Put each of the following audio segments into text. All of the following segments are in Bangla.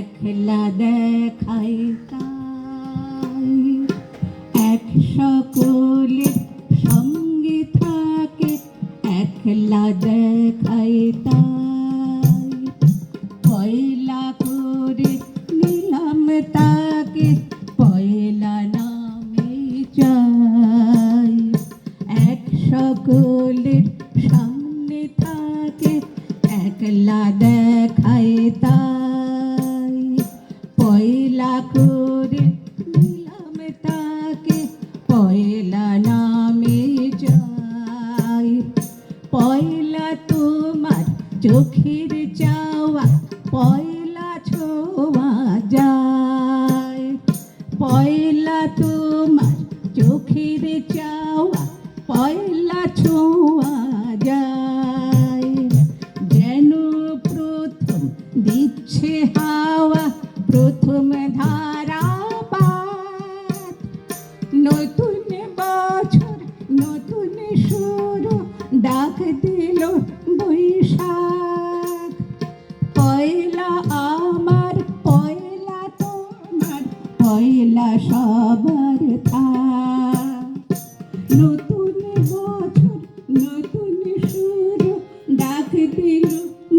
একলা দেখাই তাই, এক সকলের সঙ্গে থাকে একলা দেখাই তাই, পয়লা করে নিলাম তাকে পয়লা নামে চাই, এক সকলের সামনে থাকে একলা দেখাই তাই, পয়লা করে নিলাম তাকে পয়লা নামে যাই, পয়লা তোমার চোখের চাওয়া পয়লা ছোঁয়া যায়, পয়লা তোমার চোখের চাওয়া পয়লা ছোঁয়া যায়, যেন প্রথম দিচ্ছে হাওয়া প্রথম ধারাপাত, নতুন বছর নতুন শুরু ডাক দিল বৈশাখ, পয়লা আমার পয়লা তোমার পয়লা সবার থাক, নতুন বছর নতুন শুরু ডাক দিল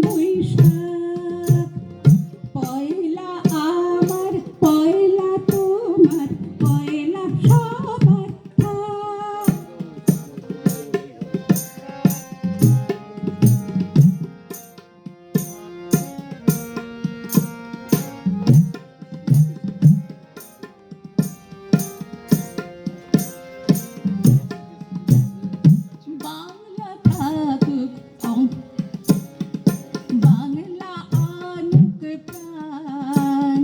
বৈশাখ, পয়লা আমার পয়লা তোমার পয়লা সবার থাক। বাংলা থাকুক বাংলা আনুক প্রাণ,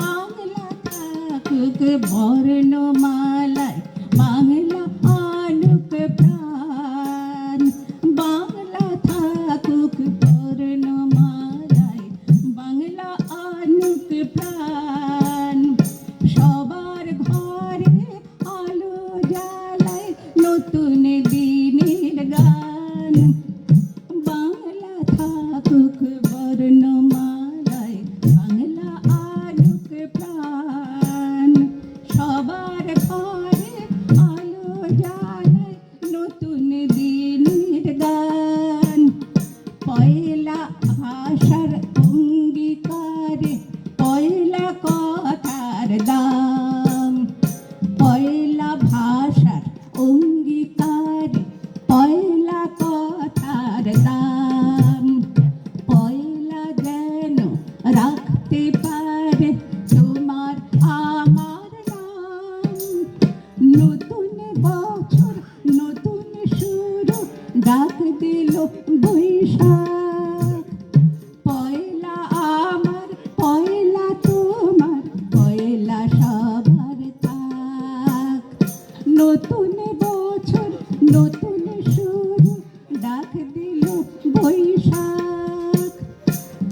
বাংলা থাকুক বর্ণমালায় বাংলা আনুক প্রাণ, বাংলা থাকুক বর্ণমালায় বাংলা আনুক প্রাণ, সবার ঘরে আলো জ্বালায় নতুন দিনের গান, বাংলা থাকুক বর্ণমালায় বাংলা আনুক প্রাণ, সবার ঘরে আলো জ্বালায় নতুন দিনের গান, পয়লা ভাষার অঙ্গীকারে পয়লা কথার দাম, পয়লা ভাষার অঙ্গীকারে পয়লা কথার দাম, পয়লা যেন রাখতে পারে তোমার আমার নাম, নতুন বছর নতুন শুরু ডাক দিল বৈশাখ, পয়লা আমার পয়লা তোমার পয়লা সবার থাক, নতুন বছর নতুন শুরু ডাক দিল বৈশাখ,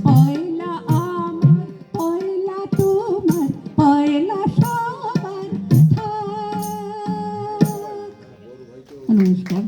পয়লা আমার পয়লা তোমার পয়লা সবার থাক। নমস্কার।